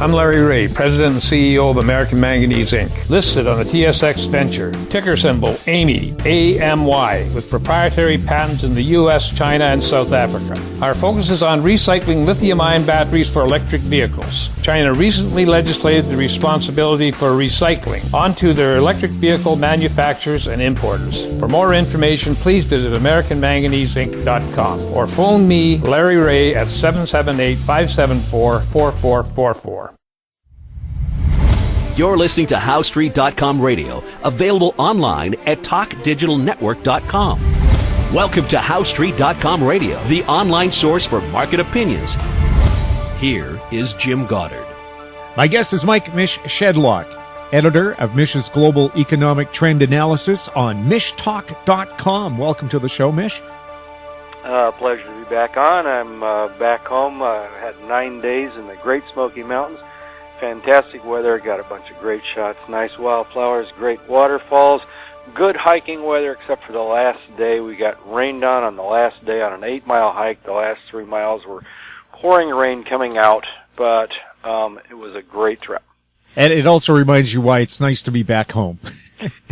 I'm Larry Ray, President and CEO of American Manganese, Inc., listed on the TSX Venture, ticker symbol AMY, A-M-Y, with proprietary patents in the U.S., China, and South Africa. Our focus is on recycling lithium-ion batteries for electric vehicles. China recently legislated the responsibility for recycling onto their electric vehicle manufacturers and importers. For more information, please visit AmericanManganeseInc.com or phone me, Larry Ray, at 778-574-4444. You're listening to HowStreet.com radio, available online at TalkDigitalNetwork.com. Welcome to HowStreet.com radio, the online source for market opinions. Here is Jim Goddard. My guest is Mish Shedlock, editor of Mish's Global Economic Trend Analysis on MishTalk.com. Welcome to the show, Mish. Pleasure to be back on. I'm back home. I had 9 days in the Great Smoky Mountains. Fantastic weather, got a bunch of great shots, nice wildflowers, great waterfalls, good hiking weather except for the last day. We got rained on the last day on an 8-mile hike. The last 3 miles were pouring rain coming out, but it was a great trip. And it also reminds you why it's nice to be back home.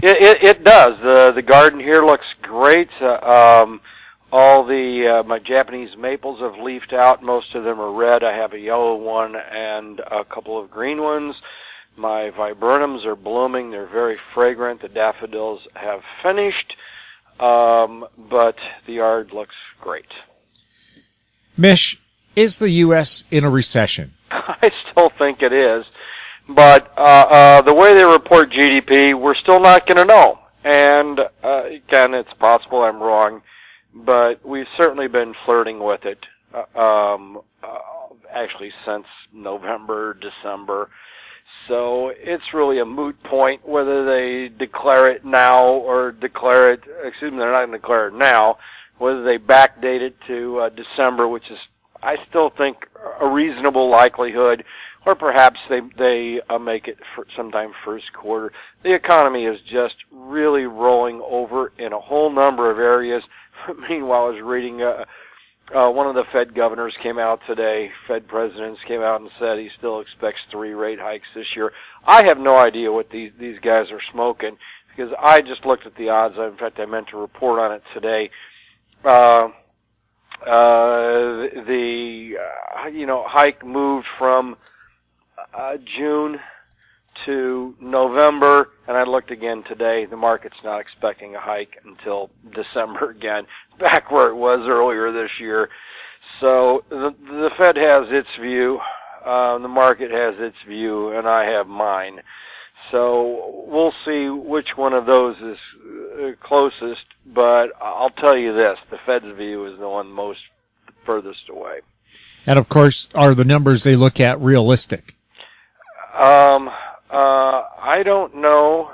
It does. The garden here looks great. All the my Japanese maples have leafed out. Most of them are red. I have a yellow one and a couple of green ones. My viburnums are blooming. They're very fragrant. The daffodils have finished, but the yard looks great. Mish, is the U.S. in a recession? I still think it is, but the way they report GDP, we're still not going to know. And again, it's possible I'm wrong, but we've certainly been flirting with it, actually since November, December. So it's really a moot point whether they declare it now or declare it, they're not going to declare it now, whether they backdate it to December, which is, I still think, a reasonable likelihood, or perhaps they make it for sometime first quarter. The economy is just really rolling over in a whole number of areas. Meanwhile, I was reading one of the Fed governors came out today, Fed presidents came out and said he still expects 3 rate hikes this year. I have no idea what these guys are smoking, because I just looked at the odds. In fact, I meant to report on it today. Hike moved from June to November, and I looked again today. The market's not expecting a hike until December again, back where it was earlier this year. So the Fed has its view, the market has its view, and I have mine. So we'll see which one of those is closest, but I'll tell you this, the Fed's view is the one most furthest away. And of course, are the numbers they look at realistic? I don't know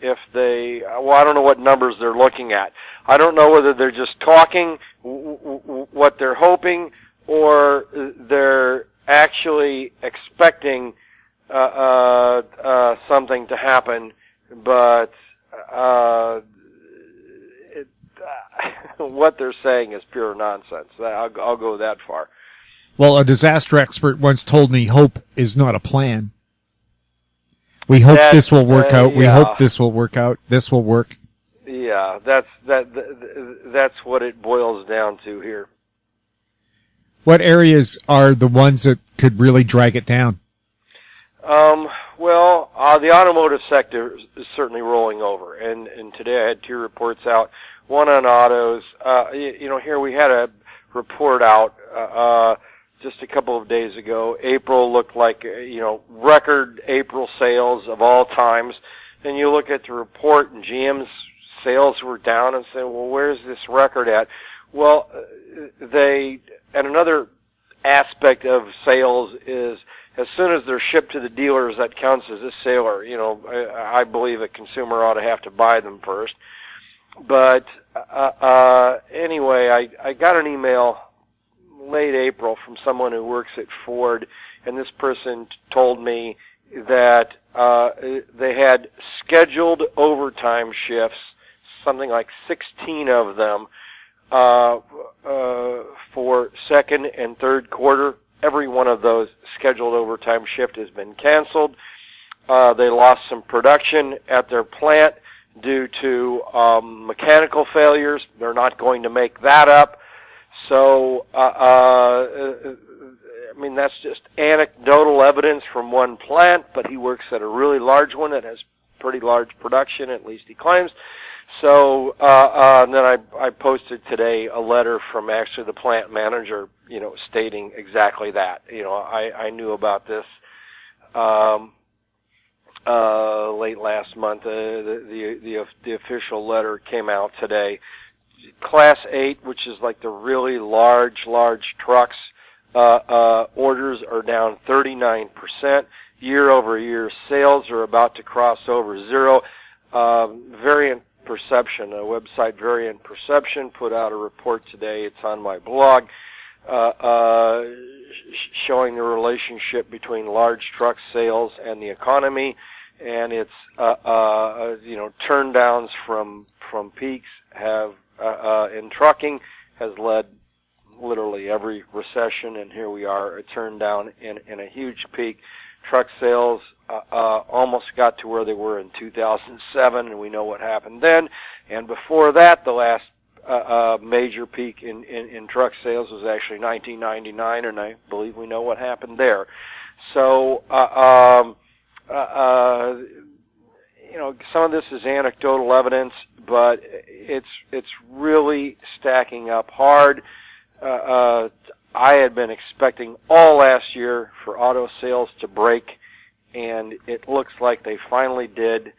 if they, I don't know what numbers they're looking at. I don't know whether they're just talking what they're hoping, or they're actually expecting something to happen, but what they're saying is pure nonsense. I'll go that far. Well, a disaster expert once told me hope is not a plan. We hope this will work out. We hope this will work out. This will work. Yeah, that's what it boils down to here. What areas are the ones that could really drag it down? The automotive sector is certainly rolling over, and today I had 2 reports out. One on autos. Here we had a report out just a couple of days ago. April looked like, record April sales of all times. Then you look at the report and GM's sales were down and say, well, where's this record at? Well, and another aspect of sales is as soon as they're shipped to the dealers, that counts as a sale. Or, I believe a consumer ought to have to buy them first. But anyway, I got an email late April from someone who works at Ford, and this person told me that they had scheduled overtime shifts, something like 16 of them, for second and third quarter. Every one of those scheduled overtime shift has been canceled. They lost some production at their plant due to mechanical failures. They're not going to make that up. So, I mean, that's just anecdotal evidence from one plant, but he works at a really large one that has pretty large production, at least he claims. So, and then I posted today a letter from actually the plant manager, stating exactly that. I knew about this late last month. The official letter came out today. Class 8, which is like the really large trucks, orders are down 39%. Year-over-year sales are about to cross over zero. Variant Perception, a website, Variant Perception, put out a report today. It's on my blog, showing the relationship between large truck sales and the economy, and it's turndowns from peaks have in trucking has led literally every recession, and here we are, a turn down in a huge peak. Truck sales almost got to where they were in 2007, and we know what happened then. And before that, the last major peak in truck sales was actually 1999, and I believe we know what happened there. So, some of this is anecdotal evidence, but it's really stacking up hard. I had been expecting all last year for auto sales to break, and it looks like they finally did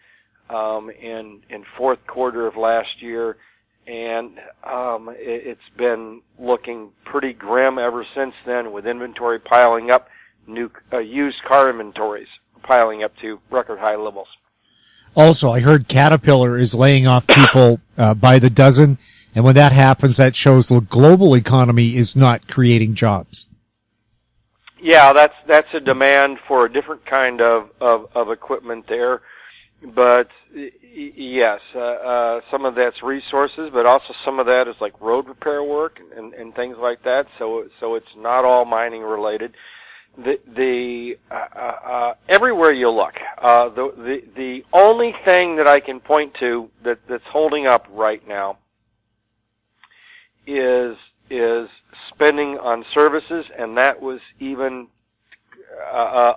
in fourth quarter of last year, and it's been looking pretty grim ever since then, with inventory piling up, used car inventories piling up to record high levels. Also, I heard Caterpillar is laying off people by the dozen. And when that happens, that shows the global economy is not creating jobs. Yeah, that's a demand for a different kind of equipment there. But yes, some of that's resources, but also some of that is like road repair work and things like that. So it's not all mining related. Everywhere you look, the only thing that I can point to that's holding up right now is spending on services, and that was even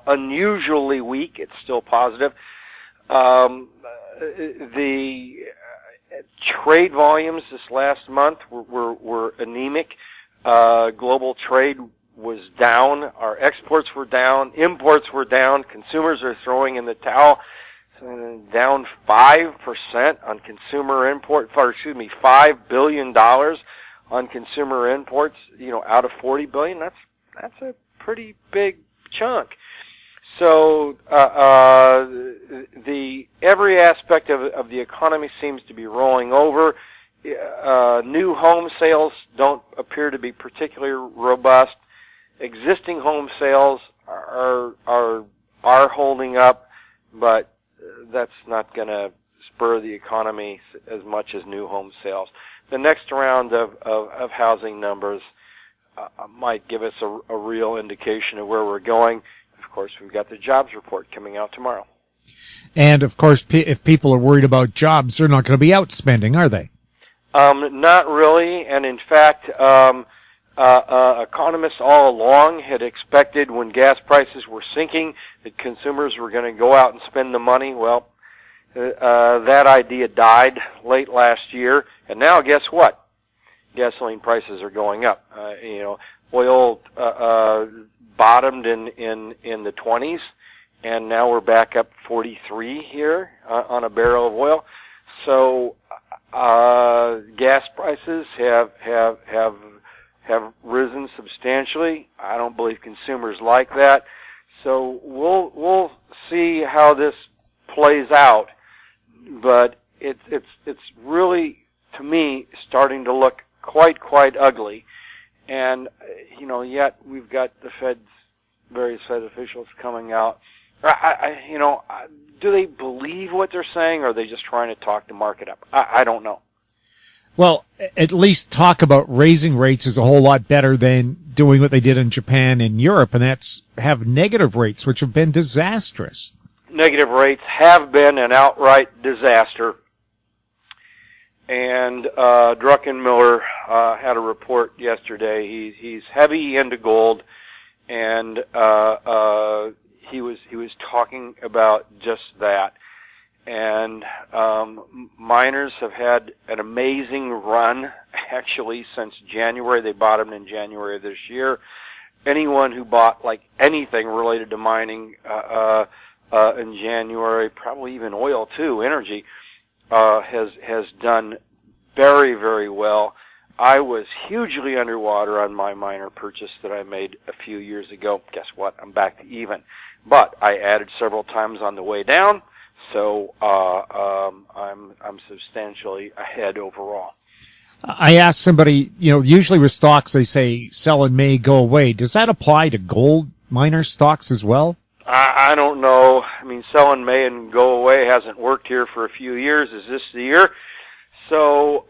unusually weak. It's still positive. The trade volumes this last month were anemic. Global trade was down. Our exports were down. Imports were down. Consumers are throwing in the towel. Down 5% on consumer import. $5 billion on consumer imports, out of 40 billion. That's a pretty big chunk. So every aspect of the economy seems to be rolling over. New home sales don't appear to be particularly robust. Existing home sales are holding up, but that's not going to spur the economy as much as new home sales. The next round of housing numbers might give us a real indication of where we're going. Of course, we've got the jobs report coming out tomorrow. And, of course, if people are worried about jobs, they're not going to be out spending, are they? Not really. And, in fact, economists all along had expected when gas prices were sinking that consumers were going to go out and spend the money. Well, that idea died late last year. And now, guess what? Gasoline prices are going up. Oil bottomed in the 20s, and now we're back up 43 here on a barrel of oil. So gas prices have risen substantially. I don't believe consumers like that. So we'll see how this plays out. But it's really, to me, starting to look quite ugly. And, yet we've got the various Fed officials coming out. Do they believe what they're saying, or are they just trying to talk the market up? I don't know. Well, at least talk about raising rates is a whole lot better than doing what they did in Japan and Europe, and that's have negative rates, which have been disastrous. Negative rates have been an outright disaster. And Druckenmiller had a report yesterday. He's heavy into gold, and he was talking about just that. And miners have had an amazing run, actually, since January. They bottomed in January of this year. Anyone who bought like anything related to mining in January, probably even oil too, energy, has done very, very well. I was hugely underwater on my miner purchase that I made a few years ago. Guess what? I'm back to even. But I added several times on the way down. So I'm substantially ahead overall. I asked somebody, usually with stocks they say sell in May, go away. Does that apply to gold miner stocks as well? I don't know. I mean, sell in May and go away hasn't worked here for a few years. Is this the year? So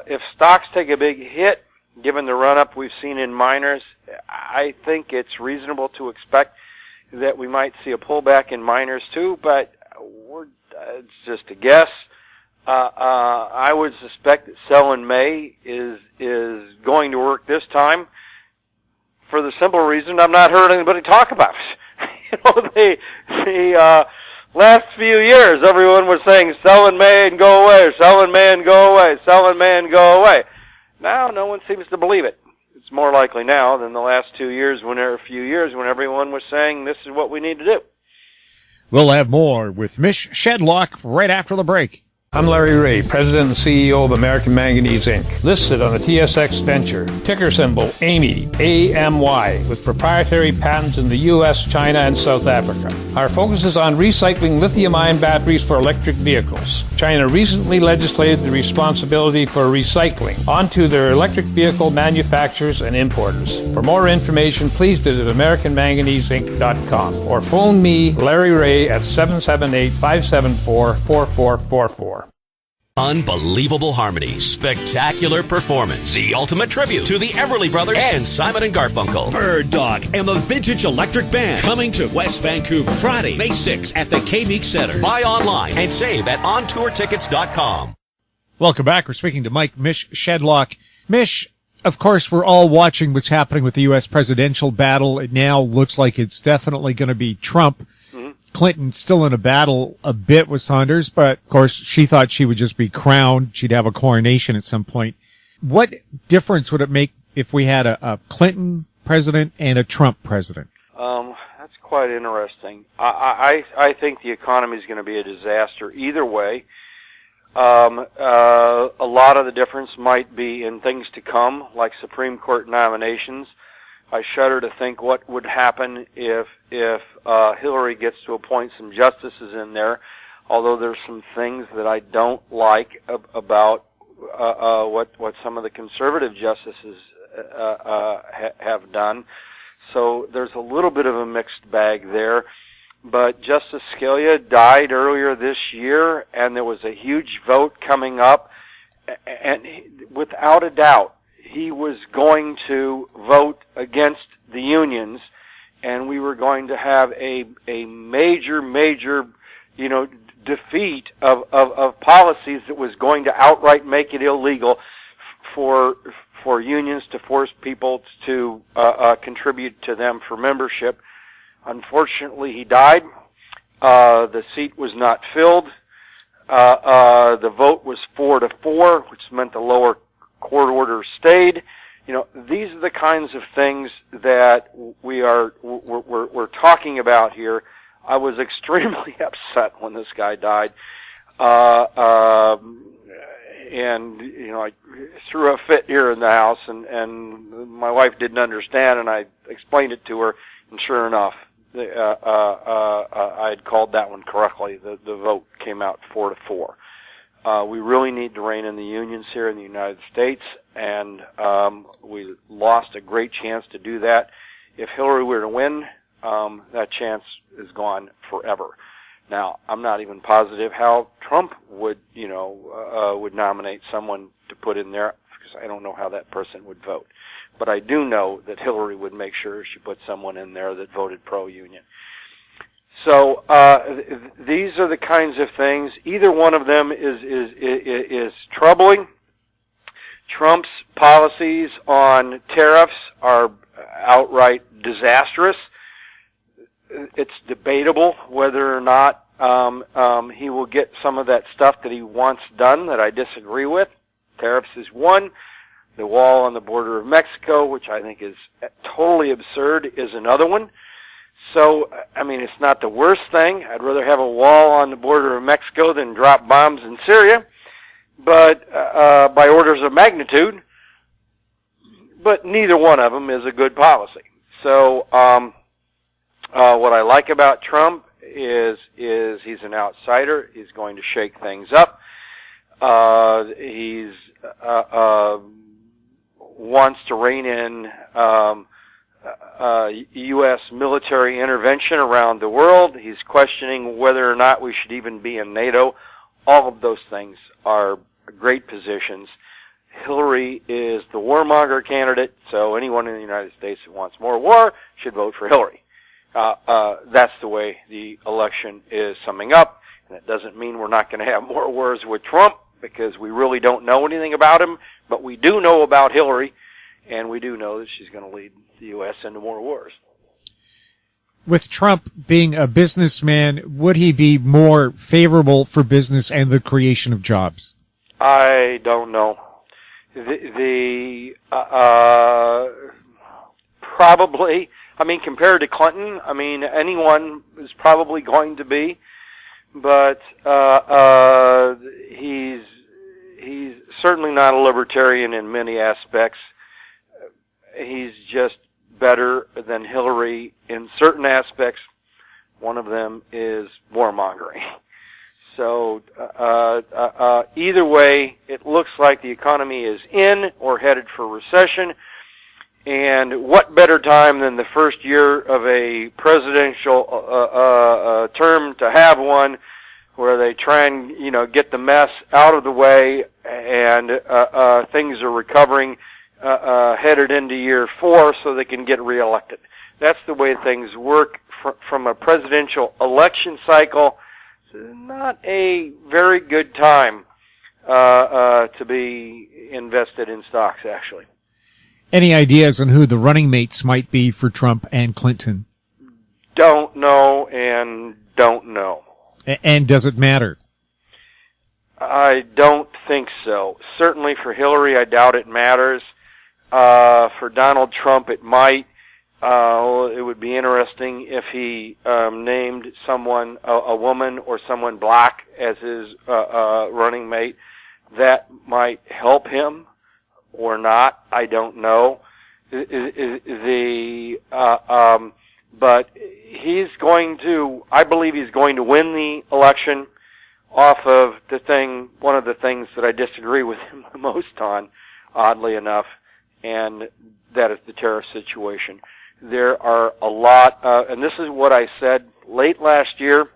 if stocks take a big hit, given the run-up we've seen in miners, I think it's reasonable to expect that we might see a pullback in miners too, but it's just a guess. I would suspect that sell in May is going to work this time for the simple reason I've not heard anybody talk about it. The last few years everyone was saying sell in May and go away, sell in May and go away, sell in May and go away. Now no one seems to believe it. It's more likely now than the last 2 years, when everyone was saying this is what we need to do. We'll have more with Mish Shedlock right after the break. I'm Larry Ray, President and CEO of American Manganese, Inc., listed on the TSX Venture, ticker symbol AMY, A-M-Y, with proprietary patents in the U.S., China, and South Africa. Our focus is on recycling lithium-ion batteries for electric vehicles. China recently legislated the responsibility for recycling onto their electric vehicle manufacturers and importers. For more information, please visit AmericanManganeseInc.com or phone me, Larry Ray, at 778-574-4444. Unbelievable harmony, spectacular performance, the ultimate tribute to the Everly Brothers and Simon & Garfunkel. Bird Dog and the Vintage Electric Band coming to West Vancouver Friday, May 6th at the K-Meek Center. Buy online and save at ontourtickets.com. Welcome back. We're speaking to Mish Shedlock. Mish, of course, we're all watching what's happening with the U.S. presidential battle. It now looks like it's definitely going to be Trump. Clinton still in a battle a bit with Saunders, but of course she thought she would just be crowned. She'd have a coronation at some point. What difference would it make if we had a Clinton president and a Trump president? That's quite interesting. I think the economy is going to be a disaster either way. A lot of the difference might be in things to come, like Supreme Court nominations. I shudder to think what would happen if Hillary gets to appoint some justices in there, although there's some things that I don't like about what some of the conservative justices have done. So there's a little bit of a mixed bag there. But Justice Scalia died earlier this year, and there was a huge vote coming up, and without a doubt, he was going to vote against the unions, and we were going to have a major, defeat of policies that was going to outright make it illegal for unions to force people to contribute to them for membership. Unfortunately, he died. The seat was not filled. The vote was 4-4, which meant the lower court order stayed. These are the kinds of things that we're talking about here. I was extremely upset when this guy died. And I threw a fit here in the house, and my wife didn't understand, and I explained it to her, and sure enough, I had called that one correctly. The vote came out 4-4. We really need to rein in the unions here in the United States, and we lost a great chance to do that. If Hillary were to win, that chance is gone forever. Now, I'm not even positive how Trump would nominate someone to put in there, because I don't know how that person would vote. But I do know that Hillary would make sure she put someone in there that voted pro-union. So these are the kinds of things. Either one of them is troubling. Trump's policies on tariffs are outright disastrous. It's debatable whether or not he will get some of that stuff that he wants done that I disagree with. Tariffs is one. The wall on the border of Mexico, which I think is totally absurd, is another one. So, I mean, it's not the worst thing. I'd rather have a wall on the border of Mexico than drop bombs in Syria, but by orders of magnitude. But neither one of them is a good policy. So, what I like about Trump is he's an outsider. He's going to shake things up. He's wants to rein in U.S. military intervention around the world. He's questioning whether or not we should even be in NATO. All of those things are great positions. Hillary is the warmonger candidate, so anyone in the United States who wants more war should vote for Hillary. That's the way the election is summing up, and it doesn't mean we're not going to have more wars with Trump, because we really don't know anything about him, but we do know about Hillary, and we do know that she's going to lead the U.S. into more wars. With Trump being a businessman, would he be more favorable for business and the creation of jobs? I don't know. Probably. I mean, compared to Clinton, I mean, anyone is probably going to be, but he's certainly not a libertarian in many aspects. He's just better than Hillary in certain aspects. One of them is warmongering. So either way, it looks like the economy is in or headed for recession. And what better time than the first year of a presidential term to have one where they try and, get the mess out of the way, and things are recovering, headed into year 4 so they can get reelected. That's the way things work from a presidential election cycle. It's not a very good time to be invested in stocks, actually. Any ideas on who the running mates might be for Trump and Clinton? Don't know and don't know. And does it matter? I don't think so. Certainly for Hillary, I doubt it matters. For Donald Trump, it might. It would be interesting if he named someone, a woman or someone black, as his running mate. That might help him or not. I don't know. But he's going to, I believe he's going to win the election off of one of the things that I disagree with him the most on, oddly enough, and that is the tariff situation. There are a lot, and this is what I said late last year,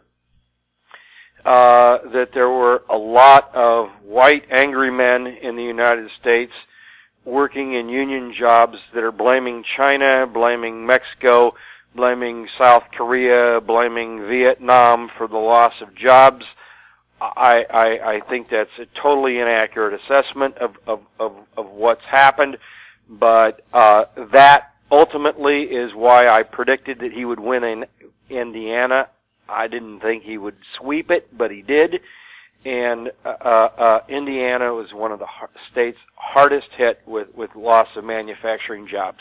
that there were a lot of white angry men in the United States working in union jobs that are blaming China, blaming Mexico, blaming South Korea, blaming Vietnam for the loss of jobs. I think that's a totally inaccurate assessment of what's happened, but that ultimately is why I predicted that he would win in Indiana. I didn't think he would sweep it, but he did. And Indiana was one of the states hardest hit with loss of manufacturing jobs.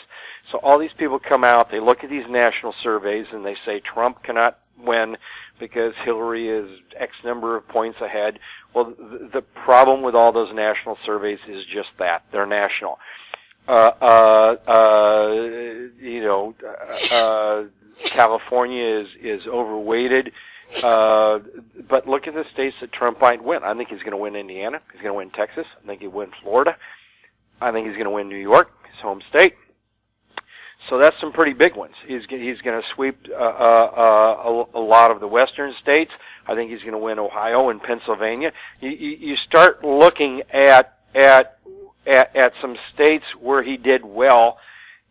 So all these people come out, they look at these national surveys, and they say Trump cannot win because Hillary is X number of points ahead. Well, the problem with all those national surveys is just that. They're national. California is overweighted. But look at the states that Trump might win. I think he's going to win Indiana. He's going to win Texas. I think he'll win Florida. I think he's going to win New York, his home state. So that's some pretty big ones. He's going to sweep a lot of the western states. I think he's going to win Ohio and Pennsylvania. You start looking at some states where he did well,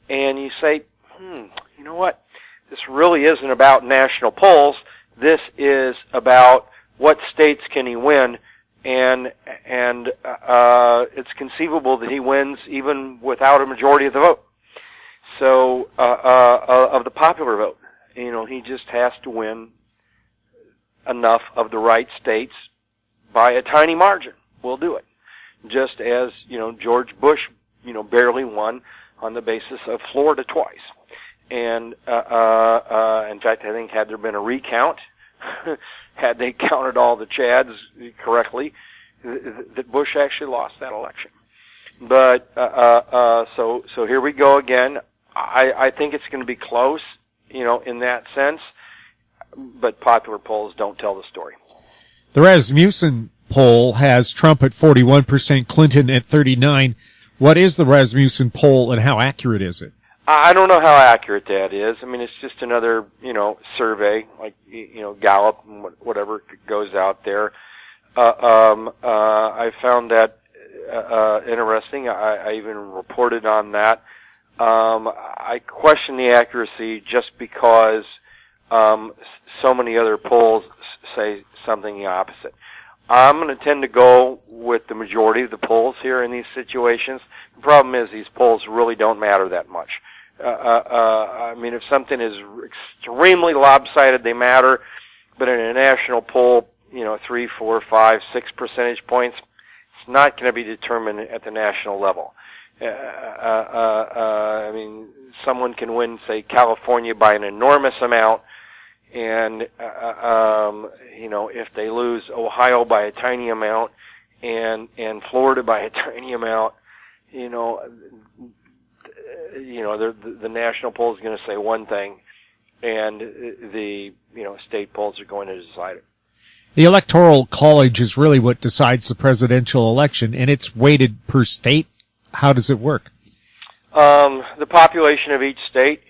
and you say, you know what? This really isn't about national polls. This is about what states can he win, and it's conceivable that he wins even without a majority of the vote. So of the popular vote, he just has to win enough of the right states by a tiny margin. We'll do it. Just as, George Bush, barely won on the basis of Florida twice. And, in fact, I think had there been a recount, had they counted all the Chads correctly, that Bush actually lost that election. But, so here we go again. I think it's going to be close, in that sense, but popular polls don't tell the story. The Rasmussen poll has Trump at 41%, Clinton at 39%. What is the Rasmussen poll, and how accurate is it? I don't know how accurate that is. I mean, it's just another, survey, like, Gallup and whatever goes out there. I found that interesting. I even reported on that. I question the accuracy just because so many other polls say something the opposite. I'm going to tend to go with the majority of the polls here in these situations. The problem is these polls really don't matter that much. I mean, if something is extremely lopsided, they matter, but in a national poll, 3, 4, 5, 6 percentage points, it's not going to be determined at the national level. I mean, someone can win, say, California by an enormous amount, and, if they lose Ohio by a tiny amount and Florida by a tiny amount, the national poll is going to say one thing, and the, state polls are going to decide it. The Electoral College is really what decides the presidential election, and it's weighted per state. How does it work? The population of each state,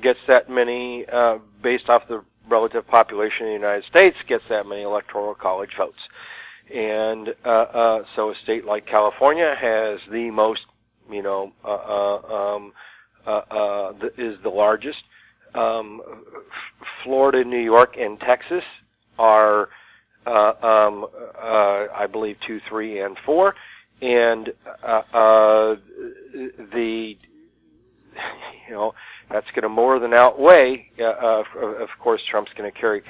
gets that many, based off the relative population of the United States, gets that many Electoral College votes. And, so a state like California has the most, is the largest. Florida, New York, and Texas are, I believe 2, 3, and 4. And, that's going to more than outweigh, of course, Trump's going to carry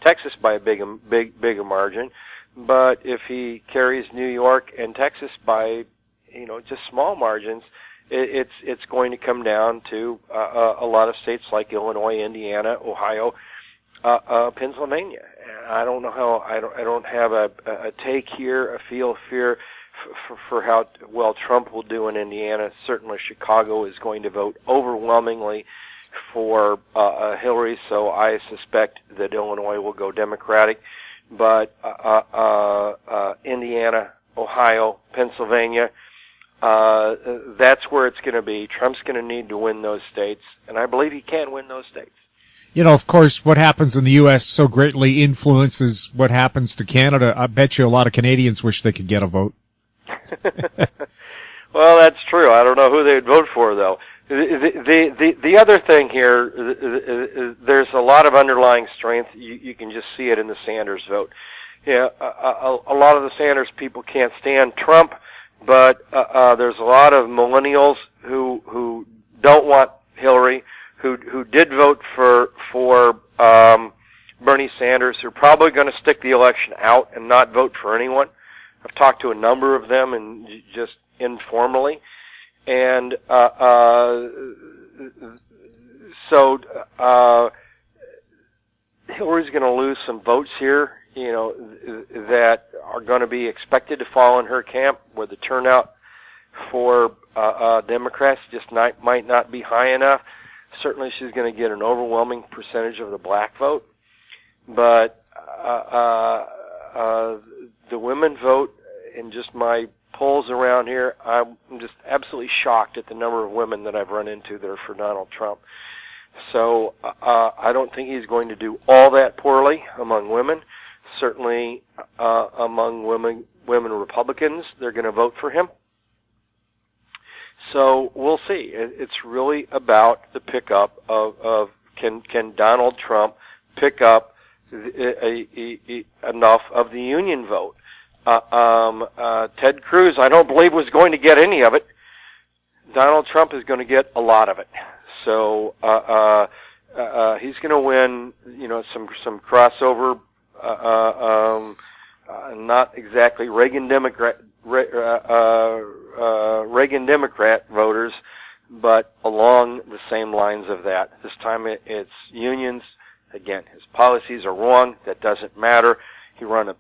Texas by a bigger margin. But if he carries New York and Texas by, just small margins, it's going to come down to, a lot of states like Illinois, Indiana, Ohio, Pennsylvania. I don't know how, I don't have a take here, a feel here for how well Trump will do in Indiana. Certainly Chicago is going to vote overwhelmingly for Hillary, so I suspect that Illinois will go Democratic. But Indiana, Ohio, Pennsylvania, that's where it's going to be. Trump's going to need to win those states, and I believe he can win those states. Of course, what happens in the U.S. so greatly influences what happens to Canada. I bet you a lot of Canadians wish they could get a vote. Well, that's true. I don't know who they'd vote for, though. The other thing here, there's a lot of underlying strength. You can just see it in the Sanders vote. Yeah, a lot of the Sanders people can't stand Trump, but there's a lot of millennials who don't want Hillary, who did vote for Bernie Sanders, who are probably going to stick the election out and not vote for anyone. I've talked to a number of them, and just informally, and so Hillary's going to lose some votes here, that are going to be expected to fall in her camp, where the turnout for Democrats just might not be high enough. Certainly, she's going to get an overwhelming percentage of the black vote, but the women vote. In just my polls around here, I'm just absolutely shocked at the number of women that I've run into that are for Donald Trump. So I don't think he's going to do all that poorly among women. Certainly among women Republicans, they're going to vote for him. So we'll see. It's really about the pickup of can Donald Trump pick up enough of the union vote. Ted Cruz, I don't believe, was going to get any of it. Donald Trump is going to get a lot of it. So he's going to win, some crossover, not exactly Reagan Democrat voters, but along the same lines of that. This time it's unions. Again, his policies are wrong. That doesn't matter. He ran a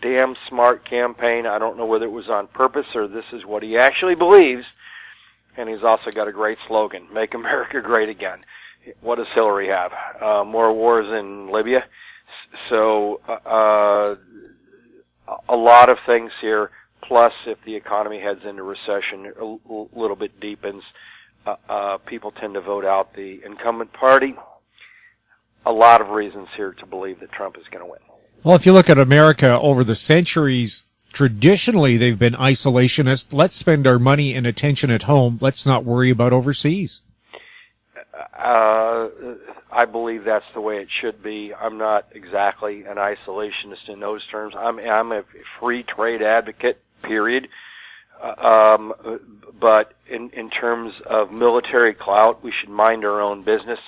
damn smart campaign. I don't know whether it was on purpose or this is what he actually believes. And he's also got a great slogan, Make America Great Again. What does Hillary have? More wars in Libya? So a lot of things here. Plus, if the economy heads into recession, a little bit deepens, people tend to vote out the incumbent party. A lot of reasons here to believe that Trump is going to win. Well, if you look at America over the centuries, traditionally they've been isolationist. Let's spend our money and attention at home. Let's not worry about overseas. I believe that's the way it should be. I'm not exactly an isolationist in those terms. I'm a free trade advocate, period. But in terms of military clout, we should mind our own business.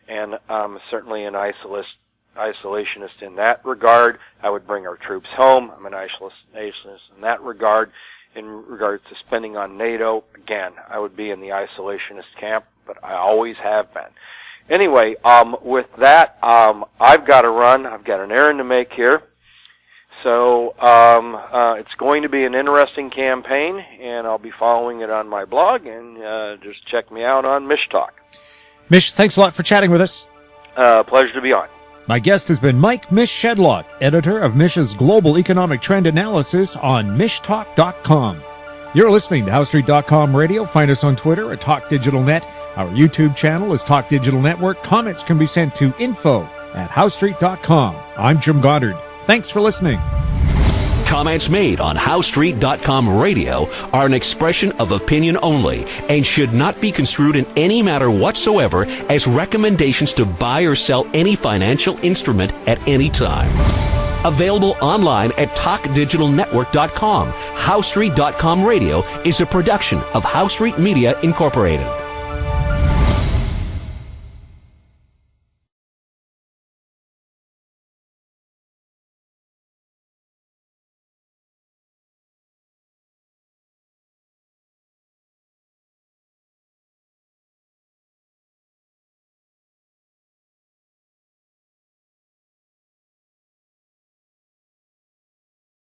And I'm certainly an isolationist in that regard. I would bring our troops home. I'm an isolationist in that regard. In regards to spending on NATO, again, I would be in the isolationist camp, but I always have been. Anyway, with that, I've got to run. I've got an errand to make here. So it's going to be an interesting campaign, and I'll be following it on my blog, and just check me out on Mish Talk. Mish, thanks a lot for chatting with us. Pleasure to be on. My guest has been Mike Mish Shedlock, editor of Mish's Global Economic Trend Analysis on mishtalk.com. You're listening to HowStreet.com Radio. Find us on Twitter at TalkDigitalNet. Our YouTube channel is Talk Digital Network. Comments can be sent to info@HowStreet.com. I'm Jim Goddard. Thanks for listening. Comments made on HowStreet.com Radio are an expression of opinion only and should not be construed in any matter whatsoever as recommendations to buy or sell any financial instrument at any time. Available online at TalkDigitalNetwork.com. HowStreet.com Radio is a production of HowStreet Media Incorporated.